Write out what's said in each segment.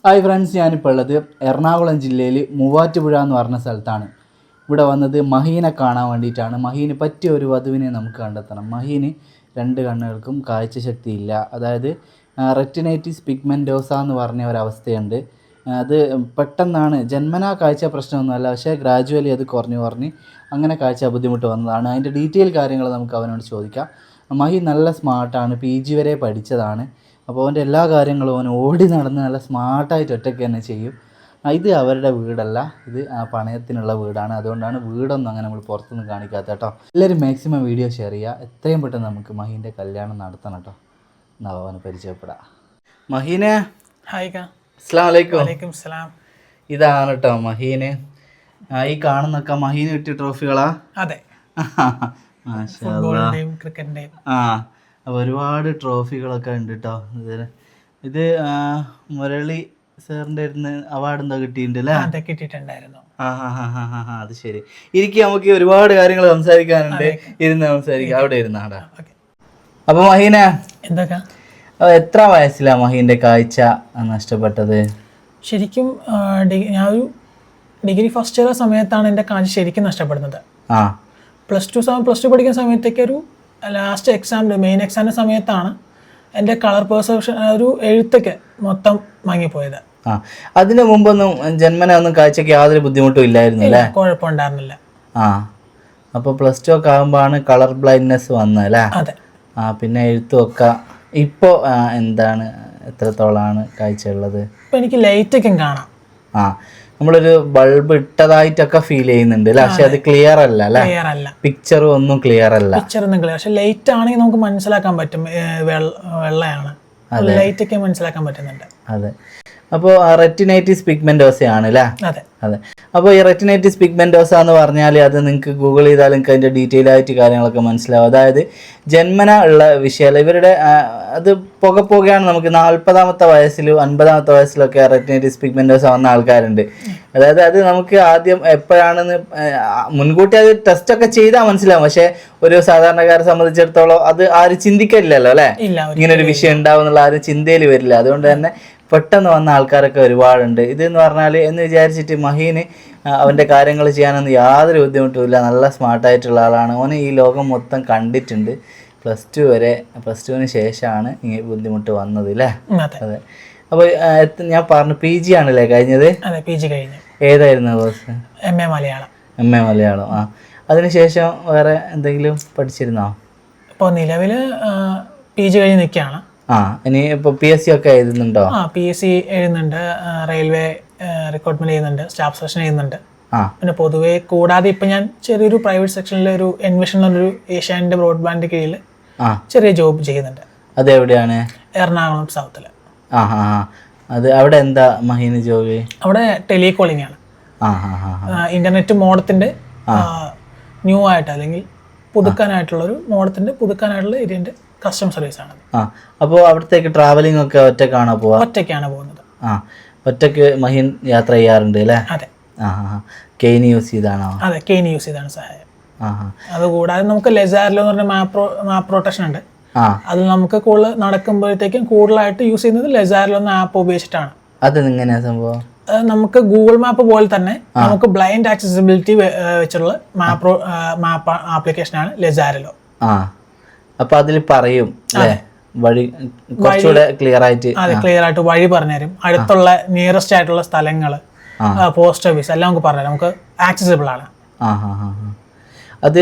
Hi friends, ഞാനിപ്പോൾ ഉള്ളത് എറണാകുളം ജില്ലയിൽ മൂവാറ്റുപുഴ എന്ന് പറഞ്ഞ സ്ഥലത്താണ്. ഇവിടെ വന്നത് മഹീനെ കാണാൻ വേണ്ടിയിട്ടാണ്. മഹീന് പറ്റിയ ഒരു വധുവിനെ നമുക്ക് കണ്ടെത്തണം. മഹീന് 2 കണ്ണുകൾക്കും കാഴ്ചശക്തി ഇല്ല. അതായത് റെറ്റിനൈറ്റിസ് പിഗ്മെൻറ്റോസ എന്ന് പറഞ്ഞ ഒരവസ്ഥയുണ്ട്. അത് പെട്ടെന്നാണ്, ജന്മനാ കാഴ്ച പ്രശ്നമൊന്നുമല്ല, പക്ഷേ ഗ്രാജുവലി അത് കുറഞ്ഞ് അങ്ങനെ കാഴ്ച ബുദ്ധിമുട്ട് വന്നതാണ്. അതിൻ്റെ ഡീറ്റെയിൽ കാര്യങ്ങൾ നമുക്ക് അവനോട് ചോദിക്കാം. മഹി നല്ല സ്മാർട്ടാണ്, PG വരെ പഠിച്ചതാണ്. അപ്പോൾ അവൻ്റെ എല്ലാ കാര്യങ്ങളും അവൻ ഓടി നടന്ന് നല്ല സ്മാർട്ടായിട്ട് ഒറ്റയ്ക്ക് തന്നെ ചെയ്യും. ഇത് അവരുടെ വീടല്ല, ഇത് പണയത്തിനുള്ള വീടാണ്. അതുകൊണ്ടാണ് വീടൊന്നും അങ്ങനെ നമ്മൾ പുറത്തുനിന്ന് കാണിക്കാത്ത കേട്ടോ. എല്ലാവരും മാക്സിമം വീഡിയോ ഷെയർ ചെയ്യുക. എത്രയും പെട്ടെന്ന് നമുക്ക് മഹീൻ്റെ കല്യാണം നടത്തണം കേട്ടോ. എന്നാൽ അവനെ പരിചയപ്പെടാം. മഹീനെ, ഹായ്. അസ്സലാമു അലൈക്കും. വലൈക്കും സലാം. ഇതാണ് കേട്ടോ മഹീന്. ഈ കാണുന്നൊക്കെ മഹീന് കിട്ടിയ ട്രോഫികളാ? അതെ. ഫുട്ബോളിൻ്റെയും ക്രിക്കറ്റിൻ്റെയും. അപ്പോൾ ഒരുപാട് ട്രോഫികളൊക്കെ ഉണ്ട് കേട്ടോ. ഇത് മുരളി സാറിൻ്റെ അടുത്ത് അവാർഡ് എന്താ കിട്ടിയിട്ടുണ്ടല്ലേ? അതെ, കിട്ടിയിട്ടുണ്ടായിരുന്നു. അത് ശരി. ഇരിക്കും, നമുക്ക് ഒരുപാട് കാര്യങ്ങൾ സംസാരിക്കാനുണ്ട്. ഇരുന്ന് സംസാരിക്കാം. അവിടെ ഇരുന്നാടാ. അപ്പോൾ മഹീന, എന്തൊക്കെ എത്ര വയസ്സിലാണ് മഹീൻ്റെ കാഴ്ച നഷ്ടപ്പെട്ടത്? ശരിക്കും ഞാൻ ഒരു ഡിഗ്രി ഫസ്റ്റ് ഇയർ സമയത്താണ് എൻ്റെ കാഴ്ച ശരിക്കും നഷ്ടപ്പെടുന്നത്. പ്ലസ് ടു പഠിക്കുന്ന സമയത്തേക്ക് ഒരു ലാസ്റ്റ് മെയിൻ എക്സാമിൻ്റെ സമയത്താണ് എൻ്റെ കളർ പെർസെപ്ഷൻ, ഒരു എഴുത്തൊക്കെ മൊത്തം മങ്ങിപ്പോയത്. അതിന് മുമ്പൊന്നും ജന്മന ഒന്നും കാഴ്ചക്ക് യാതൊരു ബുദ്ധിമുട്ടും ഇല്ലായിരുന്നു അല്ലേ? കുഴപ്പമുണ്ടായിരുന്നില്ല. അപ്പോൾ പ്ലസ് ടു ഒക്കെ ആകുമ്പോഴാണ് കളർ ബ്ലൈൻഡ്നെസ് വന്നല്ലേ? അതെ. പിന്നെ എഴുത്തുമൊക്കെ. ഇപ്പോൾ എന്താണ്, എത്രത്തോളമാണ് കാഴ്ച ഉള്ളത്? ഇപ്പോൾ എനിക്ക് ലൈറ്റൊക്കെ കാണാം. നമ്മളൊരു ബൾബ് ഇട്ടതായിട്ടൊക്കെ ഫീൽ ചെയ്യുന്നുണ്ട് അല്ലേ? പക്ഷെ അത് ക്ലിയർ അല്ല അല്ലേ? പിക്ചറും ഒന്നും ക്ലിയർ അല്ല. പക്ഷെ ലൈറ്റ് ആണെങ്കിൽ നമുക്ക് മനസ്സിലാക്കാൻ പറ്റും വെള്ളയാണ്. ലൈറ്റ് ഒക്കെ മനസ്സിലാക്കാൻ പറ്റുന്നുണ്ട്. അതെ. അപ്പോൾ റെറ്റിനൈറ്റിസ് പിഗ്മെന്റോസ ആണ് അല്ലേ? അതെ. അപ്പോൾ ഈ റെറ്റിനൈറ്റിസ് പിഗ്മെന്റോസ എന്ന് പറഞ്ഞാൽ അത് നിങ്ങൾക്ക് ഗൂഗിൾ ചെയ്താൽ നിങ്ങൾക്ക് അതിൻ്റെ ഡീറ്റെയിൽ ആയിട്ട് കാര്യങ്ങളൊക്കെ മനസ്സിലാവും. അതായത് ജന്മന ഉള്ള വിഷയമല്ല, ഇവരുടെ അത് പുകയാണ്. നമുക്ക് 40-ാമത്തെ വയസ്സിലും 50-ാമത്തെ വയസ്സിലൊക്കെ റെറ്റിനൈറ്റിസ് പിഗ്മെന്റോസ വന്ന ആൾക്കാരുണ്ട്. അതായത് അത് നമുക്ക് ആദ്യം എപ്പോഴാണെന്ന് മുൻകൂട്ടി അത് ടെസ്റ്റ് ഒക്കെ ചെയ്താൽ മനസ്സിലാവും. പക്ഷേ ഒരു സാധാരണക്കാരെ സംബന്ധിച്ചിടത്തോളം അത് ആരും ചിന്തിക്കില്ലല്ലോ അല്ലേ? ഇങ്ങനൊരു വിഷയം ഉണ്ടാവും എന്നുള്ള ആരും ചിന്തയിൽ വരില്ല. അതുകൊണ്ട് തന്നെ പെട്ടെന്ന് വന്ന ആൾക്കാരൊക്കെ ഒരുപാടുണ്ട്. ഇതെന്ന് പറഞ്ഞാൽ എന്ന് വിചാരിച്ചിട്ട് മഹീന് അവൻ്റെ കാര്യങ്ങൾ ചെയ്യാനൊന്നും യാതൊരു ബുദ്ധിമുട്ടുമില്ല. നല്ല സ്മാർട്ടായിട്ടുള്ള ആളാണ്. അവന് ഈ ലോകം മൊത്തം കണ്ടിട്ടുണ്ട്. പ്ലസ് ടുവിന് ശേഷമാണ് ഈ ബുദ്ധിമുട്ട് വന്നത് അല്ലേ? അതെ. അപ്പോൾ ഞാൻ പറഞ്ഞു PG ആണല്ലേ കഴിഞ്ഞത്? PG കഴിഞ്ഞു. ഏതായിരുന്നു കോഴ്സ്? MA മലയാളം. അതിനുശേഷം വേറെ എന്തെങ്കിലും പഠിച്ചിരുന്നോ? ഇപ്പോൾ നിലവിൽ PG കഴിഞ്ഞ് നിൽക്കുകയാണ്. ഇനി ഇപ്പോൾ PSC ഒക്കെ എഴുതുന്നുണ്ടോ? PSC എഴുതുന്നുണ്ട്, റെയിൽവേ റിക്രൂട്ട്മെന്റ് ചെയ്യുന്നുണ്ട്, സ്റ്റാഫ് സെലക്ഷൻ ചെയ്യുന്നുണ്ട്. പിന്നെ പൊതുവെ കൂടാതെ ഇപ്പം ഞാൻ ചെറിയൊരു പ്രൈവറ്റ് സെക്ഷനിൽ ഒരു എൻവിഷൻ എന്നൊരു ഏഷ്യാനെറ്റ് ബ്രോഡ്ബാൻഡ് കീഴിൽ ചെറിയ ജോബ് ചെയ്യുന്നുണ്ട്. അതെവിടെയാണ്? എറണാകുളം സൗത്തിൽ. അത് അവിടെ എന്താ മഹീന് ജോബ്? അവിടെ ടെലികോളിംഗ് ആണ്. ഇന്റർനെറ്റ് മോഡത്തിന്റെ ന്യൂ ആയിട്ട് അല്ലെങ്കിൽ പുതുക്കാനായിട്ടുള്ള ഇതിന്റെ കസ്റ്റമർ സർവീസ് ആണ്. അപ്പോൾ അവിടത്തേക്ക് ട്രാവലിംഗ് ഒക്കെ ഒറ്റയ്ക്കാണോ പോവാ? ഒറ്റയ്ക്കാണ് പോകുന്നത്. ഒറ്റയ്ക്ക് മഹീൻ യാത്ര ചെയ്യാറുണ്ട് അല്ലേ? അതെ. കെയിൻ യൂസ് ചെയ്താണോ? അതെ, കെയിൻ യൂസ് ചെയ്താണ് സഹായം. അതുകൂടാതെ നമുക്ക് ലെസാർലോ എന്ന് പറഞ്ഞ മാപ്പ് റൊട്ടേഷൻ ഉണ്ട്. അത് നമുക്ക് കൂടുതൽ നടക്കുമ്പോഴത്തേക്കും കൂടുതലായിട്ട് യൂസ് ചെയ്യുന്നത് ലെസാർലോ എന്ന ആപ്പ് ഉപയോഗിച്ചിട്ടാണ്. അത് എങ്ങനെയാ സംഭവം? നമുക്ക് ഗൂഗിൾ മാപ്പ് പോലെ തന്നെ നമുക്ക് ബ്ലൈൻഡ് ആക്സസിബിലിറ്റി വെച്ചുള്ള മാപ്പ് ആപ്ലിക്കേഷനാണ് ലെസാർലോ. അപ്പൊ അതിൽ പറയും വഴി കുറച്ചുകൂടെ ക്ലിയർ ആയിട്ട് വഴി പറഞ്ഞുതരും. അടുത്തുള്ള നിയറസ്റ്റ് ആയിട്ടുള്ള സ്ഥലങ്ങള്, പോസ്റ്റ് ഓഫീസ് എല്ലാം നമുക്ക് പറഞ്ഞുതരാം. നമുക്ക് ആക്സസിബിൾ ആണ്. അത്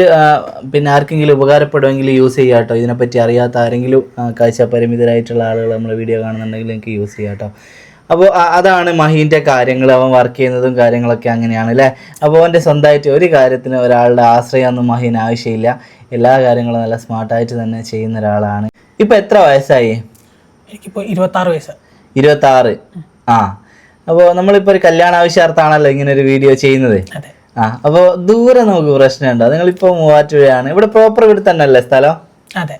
പിന്നെ ആർക്കെങ്കിലും ഉപകാരപ്പെടുമെങ്കിൽ യൂസ് ചെയ്യാം കേട്ടോ. ഇതിനെപ്പറ്റി അറിയാത്ത ആരെങ്കിലും കാഴ്ച പരിമിതരായിട്ടുള്ള ആളുകൾ നമ്മളെ വീഡിയോ കാണുന്നുണ്ടെങ്കിൽ എനിക്ക് യൂസ് ചെയ്യാം കേട്ടോ. അപ്പോൾ അതാണ് മഹീൻ്റെ കാര്യങ്ങൾ. അവൻ വർക്ക് ചെയ്യുന്നതും കാര്യങ്ങളൊക്കെ അങ്ങനെയാണ് അല്ലേ? അപ്പോൾ അവൻ്റെ സ്വന്തമായിട്ട് ഒരു കാര്യത്തിന് ഒരാളുടെ ആശ്രയമൊന്നും മഹീൻ ആവശ്യമില്ല. എല്ലാ കാര്യങ്ങളും നല്ല സ്മാർട്ടായിട്ട് തന്നെ ചെയ്യുന്ന ഒരാളാണ്. ഇപ്പം എത്ര വയസ്സായി? എനിക്കിപ്പോൾ 26 വയസ്സ്. 26. അപ്പോൾ നമ്മളിപ്പോൾ ഒരു കല്യാണ ആവശ്യാർത്ഥമാണല്ലോ ഇങ്ങനെ ഒരു വീഡിയോ ചെയ്യുന്നത്. അപ്പോൾ ദൂരെ നമുക്ക് പ്രശ്നമുണ്ടോ? നിങ്ങളിപ്പോൾ മൂവാറ്റുപുഴയാണ്. ഇവിടെ പ്രോപ്പർ ഇവിടെ തന്നെ അല്ലേ സ്ഥലം? അതെ.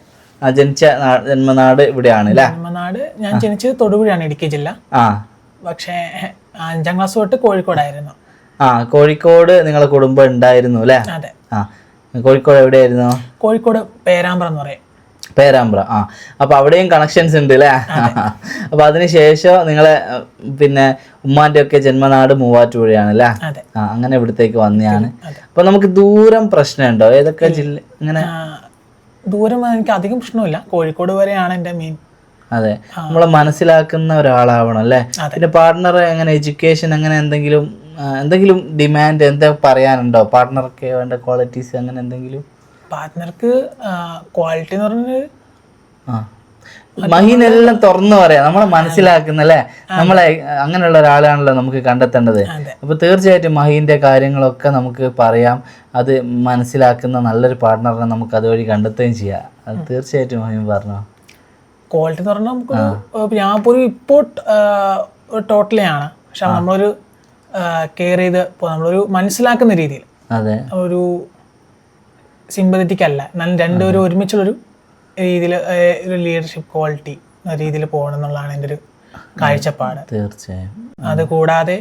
ജന്മനാട് ഇവിടെയാണ് അല്ലേ? ജന്മനാട് ഞാൻ ജനിച്ചത് തൊടുപുഴയാണ്, ഇടുക്കി ജില്ല. പക്ഷേ 5ാം ക്ലാസ് തൊട്ട് കോഴിക്കോടായിരുന്നു. കോഴിക്കോട് നിങ്ങളെ കുടുംബം ഉണ്ടായിരുന്നു അല്ലേ? അതെ. കോഴിക്കോട് എവിടെയായിരുന്നു? കോഴിക്കോട് പേരാമ്പ്ര എന്ന് പറയും. പേരാമ്പ്ര. അപ്പൊ അവിടെയും കണക്ഷൻസ് ഉണ്ട് അല്ലേ? അപ്പൊ അതിനുശേഷം നിങ്ങളെ പിന്നെ ഉമ്മാന്റെ ഒക്കെ ജന്മനാട് മൂവാറ്റുപുഴയാണ് അല്ലേ? അങ്ങനെ ഇവിടത്തേക്ക് വന്നെയാണ്. അപ്പൊ നമുക്ക് ദൂരം പ്രശ്നമുണ്ടോ? ഏതൊക്കെ ജില്ല ഇങ്ങനെ ദൂരം? എനിക്ക് അധികം പ്രശ്നമില്ല, കോഴിക്കോട് വരെയാണ് എൻ്റെ മെയിൻ. അതെ, നമ്മളെ മനസ്സിലാക്കുന്ന ഒരാളാവണം അല്ലേ? പിന്നെ പാർട്ട്ണർ എങ്ങനെ, എഡ്യൂക്കേഷൻ അങ്ങനെ എന്തെങ്കിലും ഡിമാൻഡ് എന്താ പറയാനുണ്ടോ? പാർട്ട്ണർക്ക് വേണ്ട ക്വാളിറ്റീസ് അങ്ങനെ എന്തെങ്കിലും? പാർട്ട്ണർക്ക് ക്വാളിറ്റി എന്ന് പറഞ്ഞാൽ മഹീനെല്ലാം തുറന്നു പറയാം, നമ്മളെ മനസ്സിലാക്കുന്നല്ലേ, നമ്മളെ അങ്ങനെയുള്ള ഒരാളാണല്ലോ നമുക്ക് കണ്ടെത്തേണ്ടത്. അപ്പൊ തീർച്ചയായിട്ടും മഹീന്റെ കാര്യങ്ങളൊക്കെ നമുക്ക് പറയാം, അത് മനസ്സിലാക്കുന്ന നല്ലൊരു പാർട്ട്ണറിനെ നമുക്ക് അതുവഴി കണ്ടെത്തുകയും ചെയ്യാം. അത് തീർച്ചയായിട്ടും മഹീൻ പറഞ്ഞോ. ക്വാളിറ്റി എന്ന് പറഞ്ഞാൽ നമുക്ക് ഞാൻ ഇപ്പോൾ ഇപ്പോൾ ടോട്ടലി ആണ്, പക്ഷെ നമ്മളൊരു കെയർ ചെയ്ത് നമ്മളൊരു മനസ്സിലാക്കുന്ന രീതിയിൽ, ഒരു സിമ്പതറ്റിക് അല്ല, എന്നാലും രണ്ടുപേരും ഒരുമിച്ചുള്ളൊരു രീതിയിൽ ഒരു ലീഡർഷിപ്പ് ക്വാളിറ്റി രീതിയിൽ പോകണം എന്നുള്ളതാണ് എൻ്റെ ഒരു കാഴ്ചപ്പാട്. തീർച്ചയായും. അത് കൂടാതെ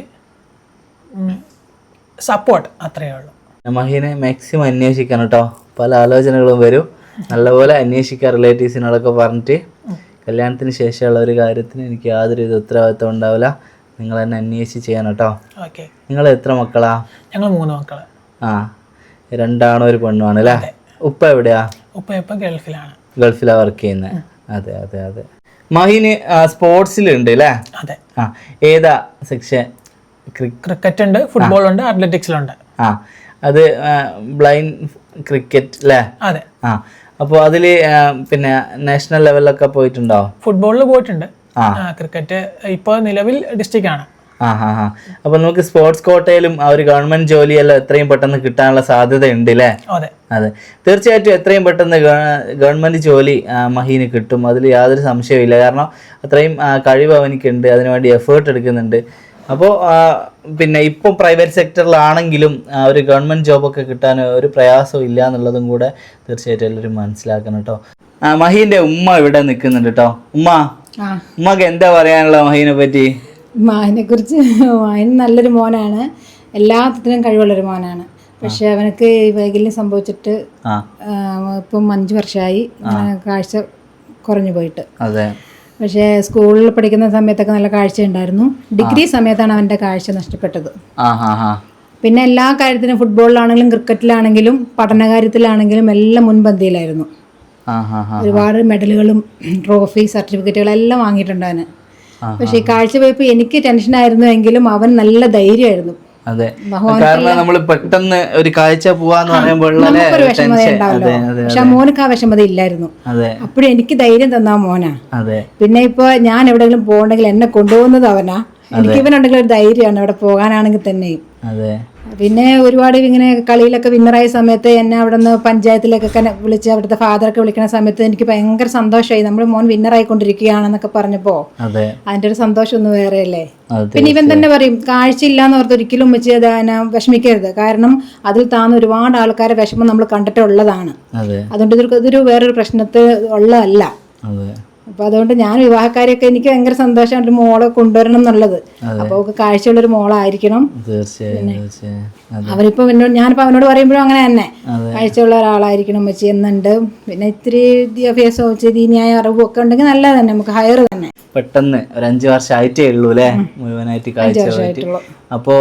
സപ്പോർട്ട്, അത്രയേ ഉള്ളൂ. മഹീനെ മാക്സിമം അന്വേഷിക്കണം കേട്ടോ, പല ആലോചനകളും വരും, നല്ലപോലെ അന്വേഷിക്കുക, റിലേറ്റീവ്സിനോടൊക്കെ പറഞ്ഞിട്ട്. കല്യാണത്തിന് ശേഷമുള്ള ഒരു കാര്യത്തിന് എനിക്ക് യാതൊരു ഉത്തരവാദിത്വം ഉണ്ടാവില്ല, നിങ്ങൾ തന്നെ അന്വേഷിച്ച് ചെയ്യണം കേട്ടോ. നിങ്ങൾ എത്ര മക്കളാ? ഞങ്ങൾ 3 മക്കള്. 2 ആണും 1 പെണ്ണുമാണ് അല്ലേ? ഉപ്പ എവിടെയാ? ഉപ്പ ഇപ്പം ഗൾഫിലാണ്. ഗൾഫിലാണ് വർക്ക് ചെയ്യുന്നത്. അതെ അതെ അതെ. മഹീന് സ്പോർട്സിലുണ്ട് അല്ലേ? അതെ. ഏതാ സെക്ഷൻ? ക്രിക്കറ്റ് ഉണ്ട്, ഫുട്ബോൾ ഉണ്ട്, അത്ലറ്റിക്സിലുണ്ട്. അത് ബ്ലൈൻഡ് ക്രിക്കറ്റ് അല്ലേ? അതെ. അപ്പോൾ അതില് പിന്നെ നാഷണൽ ലെവലിലൊക്കെ പോയിട്ടുണ്ടോ? ഫുട്ബോളിൽ പോയിട്ടുണ്ട്. ക്രിക്കറ്റ് ഇപ്പോൾ നിലവിൽ ഡിസ്ട്രിക്റ്റ് ആണ്. അപ്പൊ നമുക്ക് സ്പോർട്സ് കോട്ടയിലും ആ ഒരു ഗവൺമെന്റ് ജോലിയെല്ലാം എത്രയും പെട്ടെന്ന് കിട്ടാനുള്ള സാധ്യത ഉണ്ട് അല്ലേ? അതെ, തീർച്ചയായിട്ടും എത്രയും പെട്ടെന്ന് ഗവൺമെന്റ് ജോലി മഹീന് കിട്ടും, അതിൽ യാതൊരു സംശയമില്ല. കാരണം അത്രയും കഴിവ് അവനിക്കുണ്ട്, അതിനുവേണ്ടി എഫേർട്ട് എടുക്കുന്നുണ്ട്. അപ്പോൾ പിന്നെ ഇപ്പം പ്രൈവറ്റ് സെക്ടറിലാണെങ്കിലും ഒരു ഗവൺമെന്റ് ജോബൊക്കെ കിട്ടാൻ ഒരു പ്രയാസവും ഇല്ല എന്നുള്ളതും കൂടെ തീർച്ചയായിട്ടും എല്ലാവരും മനസ്സിലാക്കണം കേട്ടോ. മഹീന്റെ ഉമ്മ ഇവിടെ നിൽക്കുന്നുണ്ട് കേട്ടോ. ഉമ്മക്ക് എന്താ പറയാനുള്ള മഹീനെ പറ്റി? മാഹിനെ കുറിച്ച്, മാഹിൻ നല്ലൊരു മോനാണ്, എല്ലാത്തിനും കഴിവുള്ളൊരു മോനാണ്. പക്ഷെ അവനക്ക് വൈകല്യം സംഭവിച്ചിട്ട് ഇപ്പം 5 വർഷമായി കാഴ്ച കുറഞ്ഞു പോയിട്ട്. പക്ഷേ സ്കൂളിൽ പഠിക്കുന്ന സമയത്തൊക്കെ നല്ല കാഴ്ച ഉണ്ടായിരുന്നു. ഡിഗ്രി സമയത്താണ് അവൻ്റെ കാഴ്ച നഷ്ടപ്പെട്ടത്. പിന്നെ എല്ലാ കാര്യത്തിനും, ഫുട്ബോളിലാണെങ്കിലും ക്രിക്കറ്റിലാണെങ്കിലും പഠനകാര്യത്തിലാണെങ്കിലും എല്ലാം മുൻപന്തിയിലായിരുന്നു. ഒരുപാട് മെഡലുകളും ട്രോഫി സർട്ടിഫിക്കറ്റുകളും എല്ലാം വാങ്ങിയിട്ടുണ്ട് അവന്. പക്ഷെ ഈ കാഴ്ച പോയപ്പോൾ എനിക്ക് ടെൻഷനായിരുന്നു, എങ്കിലും അവൻ നല്ല ധൈര്യമായിരുന്നു. അതെ, കാരണം നമ്മൾ പെട്ടെന്ന് ഒരു കാഴ്ച പോവാന്ന് പറയുമ്പോൾ നമുക്കൊരു വിഷമത ഉണ്ടാവല്ലോ, പക്ഷെ ആ മോനക്ക് ആ വിഷമത ഇല്ലായിരുന്നു. അപ്പോഴും എനിക്ക് ധൈര്യം തന്ന മോനാ. പിന്നെ ഇപ്പൊ ഞാൻ എവിടെയെങ്കിലും പോകണമെങ്കിൽ എന്നെ കൊണ്ടുപോകുന്നത് അവനാ. എനിക്ക് ഇവനുണ്ടെങ്കിൽ ഒരു ധൈര്യമാണ് അവിടെ പോകാനാണെങ്കിൽ തന്നെയും. പിന്നെ ഒരുപാട് ഇങ്ങനെ കളിയിലൊക്കെ വിന്നറായ സമയത്ത് എന്നെ അവിടെ നിന്ന് പഞ്ചായത്തിലേക്കൊക്കെ വിളിച്ച് അവിടുത്തെ ഫാദറൊക്കെ വിളിക്കുന്ന സമയത്ത് എനിക്ക് ഭയങ്കര സന്തോഷമായി. നമ്മുടെ മോൻ വിന്നറായിക്കൊണ്ടിരിക്കുകയാണെന്നൊക്കെ പറഞ്ഞപ്പോ അതിന്റെ ഒരു സന്തോഷം ഒന്ന് വേറെയല്ലേ. പിന്നെ ഇവൻ തന്നെ പറയും, കാഴ്ചയില്ലാന്ന് ഓർത്ത് ഒരിക്കലും വെച്ച് വിഷമിക്കരുത്, കാരണം അതിൽ താന്ന് ഒരുപാട് ആൾക്കാരെ വിഷമം നമ്മൾ കണ്ടിട്ടുള്ളതാണ്. അതുകൊണ്ട് ഇതൊരു വേറൊരു പ്രശ്നത്തിൽ ഉള്ളതല്ല. അപ്പൊ അതുകൊണ്ട് ഞാൻ വിവാഹക്കാരെയൊക്കെ എനിക്ക് ഭയങ്കര സന്തോഷമാണ് ഒരു മോളെ കൊണ്ടുവരണം എന്നുള്ളത്. അപ്പൊ കാഴ്ചയുള്ളൊരു മോളായിരിക്കണം. അവനിപ്പോ ഞാനിപ്പോ അവനോട് പറയുമ്പോഴും അങ്ങനെ തന്നെ കാഴ്ചയുള്ള ഒരാളായിരിക്കണം വെച്ച് എന്നുണ്ട്. പിന്നെ ഇത്തിരി വിദ്യാഭ്യാസവും ഇച്ചിരി ന്യായ അറിവും ഒക്കെ ഉണ്ടെങ്കിൽ നല്ലത് തന്നെ, നമുക്ക് ഹയർ തന്നെ. പെട്ടെന്ന് ഒരു 5 വർഷം ആയിട്ടേ ഉള്ളൂ അല്ലേ മുഴുവനായിട്ട് കാഴ്ച? അപ്പോ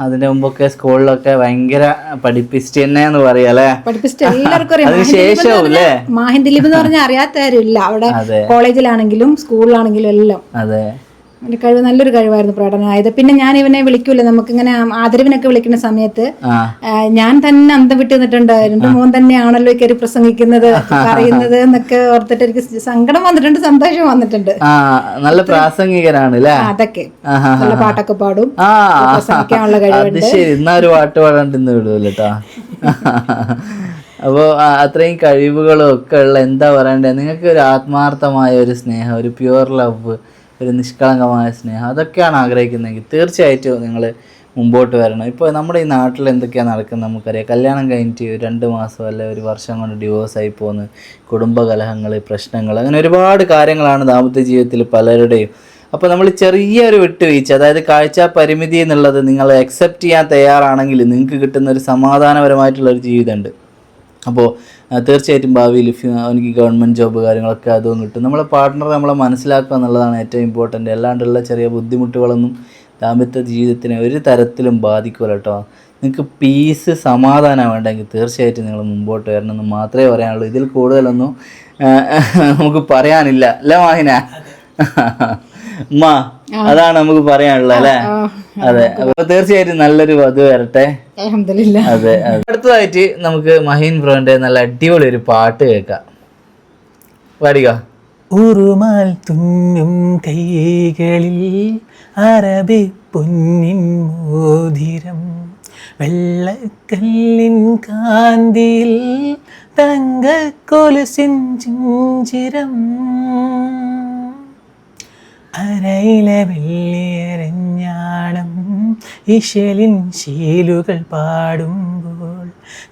അതിന്റെ മുമ്പൊക്കെ സ്കൂളിലൊക്കെ ഭയങ്കര പഠിപ്പിസ്റ്റ് തന്നെയെന്ന് പറയാ അല്ലേ? പഠിപ്പിസ്റ്റ് എല്ലാവർക്കും അറിയാം. മാഹിൻ ദിലീപ് എന്ന് പറഞ്ഞാൽ അറിയാത്തവരും ഇല്ല. അവിടെ കോളേജിലാണെങ്കിലും സ്കൂളിലാണെങ്കിലും എല്ലാം കഴിവ്, നല്ലൊരു കഴിവായിരുന്നു പ്രകടനമായത്. പിന്നെ ഞാൻ ഇവനെ വിളിക്കൂല, നമുക്കിങ്ങനെ ആദരവിനൊക്കെ വിളിക്കുന്ന സമയത്ത് ഞാൻ തന്നെ അന്തം വിട്ട് നിന്നിട്ടുണ്ട്. എന്റെ മോൻ തന്നെയാണല്ലോ കയറി പ്രസംഗിക്കുന്നത്, പറയുന്നത് എന്നൊക്കെ ഓർത്തിട്ട് എനിക്ക് സങ്കടം വന്നിട്ടുണ്ട്, സന്തോഷം വന്നിട്ടുണ്ട്. നല്ല പ്രാസംഗികനാണ്. അതൊക്കെ നല്ല പാട്ടൊക്കെ പാടും, പ്രസംഗിക്കാനുള്ള കഴിവുണ്ട്. ഒരു പാട്ട് പാടാണ്ടിന്ന് വിടൂലട്ടാ. അപ്പോൾ അത്രയും കഴിവുകളും ഒക്കെ ഉള്ള, എന്താ പറയണ്ടേ, നിങ്ങൾക്ക് ഒരു ആത്മാർത്ഥമായ ഒരു സ്നേഹം, ഒരു പ്യുവർ ലവ്, ഒരു നിഷ്കളങ്കമായ സ്നേഹം, അതൊക്കെയാണ് ആഗ്രഹിക്കുന്നതെങ്കിൽ തീർച്ചയായിട്ടും നിങ്ങൾ മുമ്പോട്ട് വരണം. ഇപ്പോൾ നമ്മുടെ ഈ നാട്ടിൽ എന്തൊക്കെയാണ് നടക്കുന്നത് നമുക്കറിയാം. കല്യാണം കഴിഞ്ഞിട്ട് 2 മാസം അല്ലെ 1 വർഷം കൊണ്ട് ഡിവോഴ്സായി പോകുന്നു, കുടുംബകലഹങ്ങൾ, പ്രശ്നങ്ങൾ, അങ്ങനെ ഒരുപാട് കാര്യങ്ങളാണ് ദാമ്പത്യ ജീവിതത്തിൽ പലരുടെയും. അപ്പോൾ നമ്മൾ ചെറിയൊരു വിട്ടുവീഴ്ച, അതായത് കാഴ്ച പരിമിതി എന്നുള്ളത് നിങ്ങൾ അക്സെപ്റ്റ് ചെയ്യാൻ തയ്യാറാണെങ്കിൽ നിങ്ങൾക്ക് കിട്ടുന്ന ഒരു സമാധാനപരമായിട്ടുള്ളൊരു ജീവിതമുണ്ട്. അപ്പോൾ തീർച്ചയായിട്ടും ഭാവിയിൽ എനിക്ക് ഗവൺമെൻറ് ജോബ് കാര്യങ്ങളൊക്കെ അതും കിട്ടും. നമ്മളെ പാർട്ട്ണർ നമ്മളെ മനസ്സിലാക്കുക എന്നുള്ളതാണ് ഏറ്റവും ഇമ്പോർട്ടൻ്റ്. അല്ലാണ്ടുള്ള ചെറിയ ബുദ്ധിമുട്ടുകളൊന്നും ദാമ്പത്യ ജീവിതത്തിനെ ഒരു തരത്തിലും ബാധിക്കില്ല കേട്ടോ. നിങ്ങൾക്ക് പീസ് സമാധാനം വേണ്ടെങ്കിൽ തീർച്ചയായിട്ടും നിങ്ങൾ മുമ്പോട്ട് വരണമെന്ന് മാത്രമേ പറയാനുള്ളൂ. ഇതിൽ കൂടുതലൊന്നും നമുക്ക് പറയാനില്ല അല്ലേ മാഹിന? ഉമ്മ അതാണ് നമുക്ക് പറയാനുള്ളത് അല്ലേ? അതെ. അപ്പൊ തീർച്ചയായിട്ടും നല്ലൊരു വധു വരട്ടെ. അതെ. അടുത്തതായിട്ട് നമുക്ക് മഹീൻ ബ്രോന്റെ നല്ല അടിപൊളി ഒരു പാട്ട് കേൾക്കാം. പാടിക. ഉറുമാൽ തുന്നും കൈകളിൽ അറബി പൊന്നിൻ മോതിരം, വെള്ളക്കല്ലിൻ കാന്തിയിൽ തങ്കക്കൊലുസിൻ ചിഞ്ചിരം, അരയിലെ വെള്ളിയരഞ്ഞാണം ഇശലിൻ ശീലുകൾ പാടുമ്പോൾ,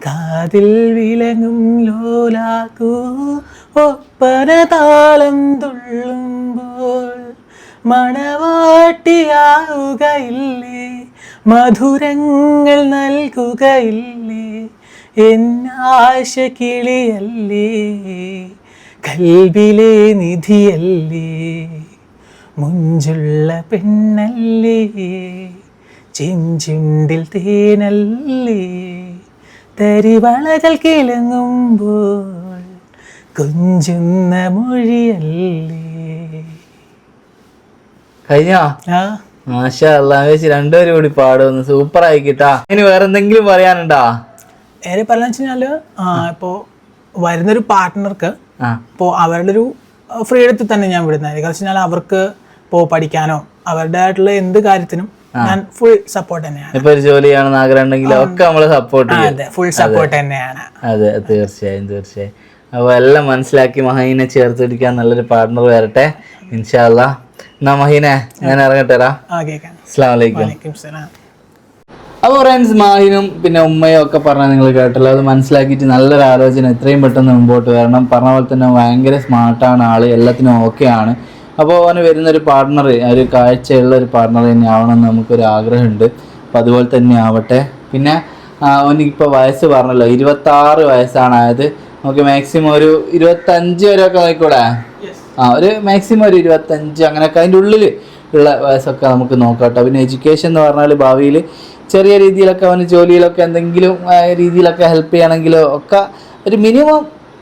കാതിൽ വിളങ്ങും ലോലാക്കൂ ഒപ്പന താളം തുള്ളുമ്പോൾ, മണവാട്ടിയാവുകയില്ലേ മധുരങ്ങൾ നൽകുകയില്ലേ എന്നാശ കിളിയല്ലേ കൽബിലെ നിധിയല്ലേ മുഞ്ചുള്ള പെണ്ണല്ലേ ചെഞ്ചുണ്ടിൽ തേനല്ലേ തരിവളകൾ കിളങ്ങുമ്പോൾ കൊഞ്ചുന്ന മൊഴിയല്ലേ. കഴിഞ്ഞോ? മാഷാ അല്ലാഹ്, രണ്ടുപേരും കൂടി പാടുന്നു. സൂപ്പർ ആയിക്കിട്ടാ. ഇനി വേറെ എന്തെങ്കിലും പറയാനുണ്ടോ? ഏറെ പറയാന്ന് വെച്ച് കഴിഞ്ഞാല് ഇപ്പോ വരുന്നൊരു പാർട്ട്ണർക്ക് ഇപ്പോൾ അവരുടെ ഒരു ഫ്രീഡത്തിൽ തന്നെ ഞാൻ വിടുന്നത്. കാരണം വെച്ച് കഴിഞ്ഞാൽ അവർക്ക് ഇപ്പോൾ പഠിക്കാനോ അവരുടേതായിട്ടുള്ള എന്ത് കാര്യത്തിനും ഞാൻ ഫുൾ സപ്പോർട്ട് തന്നെയാണ്. ഇപ്പൊ ഒരു ജോലി ചെയ്യണമെന്ന് ആഗ്രഹം ഉണ്ടെങ്കിൽ ഒക്കെ നമ്മള് സപ്പോർട്ട് ചെയ്യും. അതെ, ഫുൾ സപ്പോർട്ട് തന്നെയാണ്. അതെ, തീർച്ചയായും. അപ്പൊ എല്ലാം മനസ്സിലാക്കി മഹീനെ ചേർത്ത് പിടിക്കാൻ നല്ലൊരു പാർട്ട്ണർ വരട്ടെ ഇൻഷാ അല്ലാഹ്. എന്നാ മഹീനെ ഞാൻ ഇറങ്ങട്ടെടാ. അസ്സലാമു അലൈക്കും. അപ്പോൾ ഫ്രണ്ട്സ്, മാഹിനും പിന്നെ ഉമ്മയും ഒക്കെ പറഞ്ഞാൽ നിങ്ങൾ കേട്ടല്ലോ. അത് മനസ്സിലാക്കിയിട്ട് നല്ലൊരു ആലോചന എത്രയും പെട്ടെന്ന് മുമ്പോട്ട് വരണം. പറഞ്ഞ പോലെ തന്നെ ഭയങ്കര സ്മാർട്ടാണ് ആള്, എല്ലാത്തിനും ഓക്കെയാണ്. അപ്പോൾ അവന് വരുന്നൊരു പാർട്ട്ണർ ഒരു കാഴ്ചയുള്ള ഒരു പാർട്ട്ണർ തന്നെ ആവണമെന്ന് നമുക്കൊരു ആഗ്രഹമുണ്ട്. അപ്പോൾ അതുപോലെ തന്നെ ആവട്ടെ. പിന്നെ അവനിപ്പോൾ വയസ്സ് പറഞ്ഞല്ലോ, 26 വയസ്സാണ് ആയത്. നമുക്ക് മാക്സിമം ഒരു 25 വരെയൊക്കെ നോക്കൂടെ? ഒരു മാക്സിമം ഒരു 25 അങ്ങനെയൊക്കെ അതിൻ്റെ ഉള്ളിൽ ഉള്ള വയസ്സൊക്കെ നമുക്ക് നോക്കാം കേട്ടോ. പിന്നെ എഡ്യൂക്കേഷൻ എന്ന് പറഞ്ഞാൽ ഭാവിയിൽ ചെറിയ രീതിയിലൊക്കെ അവന് ജോലിയിലൊക്കെ എന്തെങ്കിലും രീതിയിലൊക്കെ ഹെൽപ്പ് ചെയ്യണമെങ്കിലോ ഒക്കെ ഒരു മിനിമം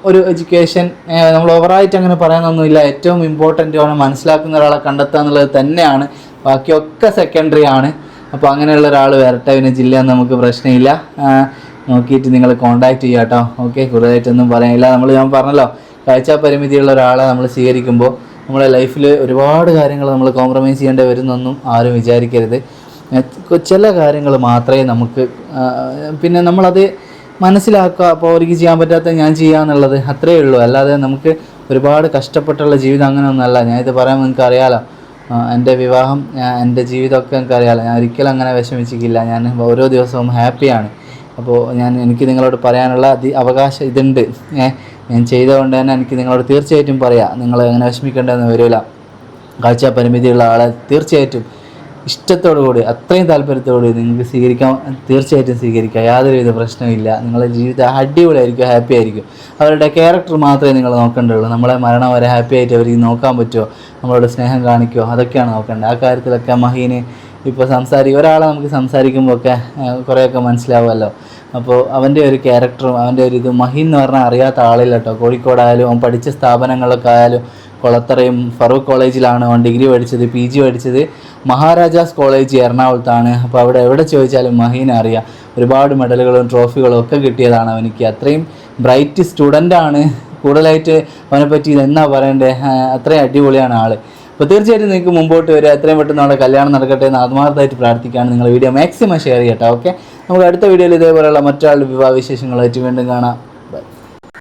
ഒരു എഡ്യൂക്കേഷൻ, നമ്മൾ ഓവറായിട്ട് അങ്ങനെ പറയാനൊന്നുമില്ല. ഏറ്റവും ഇമ്പോർട്ടൻ്റ് ആണ് മനസ്സിലാക്കുന്ന ഒരാളെ കണ്ടെത്തുക എന്നുള്ളത് തന്നെയാണ്. ബാക്കിയൊക്കെ സെക്കൻഡറി ആണ്. അപ്പോൾ അങ്ങനെയുള്ള ഒരാൾ വരട്ടെ. പിന്നെ ജില്ലയെന്ന് നമുക്ക് പ്രശ്നമില്ല. നോക്കിയിട്ട് നിങ്ങൾ കോൺടാക്റ്റ് ചെയ്യുക കേട്ടോ. ഓക്കെ, കൂടുതലായിട്ടൊന്നും പറയാനില്ല. ഞാൻ പറഞ്ഞല്ലോ, കാഴ്ച പരിമിതിയുള്ള ഒരാളെ നമ്മൾ സ്വീകരിക്കുമ്പോൾ നമ്മളെ ലൈഫിൽ ഒരുപാട് കാര്യങ്ങൾ നമ്മൾ കോംപ്രമൈസ് ചെയ്യേണ്ടി വരുന്നൊന്നും ആരും വിചാരിക്കരുത്. ചില കാര്യങ്ങൾ മാത്രമേ നമുക്ക് പിന്നെ നമ്മളത് മനസ്സിലാക്കുക. അപ്പോൾ അവർക്ക് ചെയ്യാൻ പറ്റാത്ത ഞാൻ ചെയ്യാന്നുള്ളത് അത്രയേ ഉള്ളൂ. അല്ലാതെ നമുക്ക് ഒരുപാട് കഷ്ടപ്പെട്ടുള്ള ജീവിതം അങ്ങനെയൊന്നുമല്ല. ഞാനിത് പറയുമ്പോൾ നിങ്ങൾക്ക് അറിയാമല്ലോ, എൻ്റെ വിവാഹം, എൻ്റെ ജീവിതമൊക്കെ എനിക്ക് അറിയാമല്ലോ. ഞാൻ ഒരിക്കലും അങ്ങനെ വിഷമിച്ചിട്ടില്ല. ഞാൻ ഓരോ ദിവസവും ഹാപ്പിയാണ്. അപ്പോൾ എനിക്ക് നിങ്ങളോട് പറയാനുള്ള അവകാശം ഇതുണ്ട്. ഞാൻ ചെയ്തുകൊണ്ട് തന്നെ എനിക്ക് നിങ്ങളോട് തീർച്ചയായിട്ടും പറയാം, നിങ്ങൾ അങ്ങനെ വിഷമിക്കേണ്ടതെന്ന് വരില്ല. കാഴ്ച പരിമിതിയുള്ള ആളെ തീർച്ചയായിട്ടും ഇഷ്ടത്തോടു കൂടി, അത്രയും താല്പര്യത്തോടുകൂടി നിങ്ങൾക്ക് തീർച്ചയായിട്ടും സ്വീകരിക്കാം. യാതൊരുവിധ പ്രശ്നമില്ല. നിങ്ങളുടെ ജീവിതം അടിപൊളിയായിരിക്കും, ഹാപ്പി ആയിരിക്കും. അവരുടെ ക്യാരക്ടർ മാത്രമേ നിങ്ങൾ നോക്കേണ്ടുള്ളൂ. നമ്മളെ മരണം വരെ ഹാപ്പി ആയിട്ട് അവർക്ക് നോക്കാൻ പറ്റുമോ, നമ്മളോട് സ്നേഹം കാണിക്കുമോ, അതൊക്കെയാണ് നോക്കേണ്ടത്. ആ കാര്യത്തിലൊക്കെ മഹീന് ഇപ്പോൾ ഒരാളെ നമുക്ക് സംസാരിക്കുമ്പോൾ ഒക്കെ കുറേയൊക്കെ മനസ്സിലാവുമല്ലോ. അപ്പോൾ അവൻ്റെ ഒരു ക്യാരക്ടറും അവൻ്റെ ഒരു മഹീൻ എന്ന് പറഞ്ഞാൽ അറിയാത്ത ആളില്ല കേട്ടോ. കോഴിക്കോടായാലും അവൻ പഠിച്ച സ്ഥാപനങ്ങളിലൊക്കെ ആയാലും, കൊളത്തറയും ഫറൂഖ് കോളേജിലാണ് അവൻ ഡിഗ്രി പഠിച്ചത്, PG പഠിച്ചത് മഹാരാജാസ് കോളേജ് എറണാകുളത്താണ്. അപ്പോൾ അവിടെ എവിടെ ചോദിച്ചാലും മഹീനെ അറിയാം. ഒരുപാട് മെഡലുകളും ട്രോഫികളും ഒക്കെ കിട്ടിയതാണ് അവനിക്ക്. അത്രയും ബ്രൈറ്റ് സ്റ്റുഡൻ്റാണ്. കൂടുതലായിട്ട് അവനെപ്പറ്റി എന്നാ പറയണ്ടേ, അത്രയും അടിപൊളിയാണ് ആൾ. അപ്പോൾ തീർച്ചയായിട്ടും നിങ്ങൾക്ക് മുമ്പോട്ട് വരിക. എത്രയും പെട്ടെന്ന് നമ്മുടെ കല്യാണം നടക്കട്ടെ എന്ന് ആത്മാർത്ഥമായിട്ട് പ്രാർത്ഥിക്കുകയാണ്. നിങ്ങൾ വീഡിയോ മാക്സിമം ഷെയർ ചെയ്യട്ടെ. ഓക്കെ, നമുക്ക് അടുത്ത വീഡിയോയിൽ ഇതേപോലെയുള്ള മറ്റൊരാളുടെ വിവാഹ വിശേഷങ്ങളായിട്ട് വീണ്ടും കാണാം.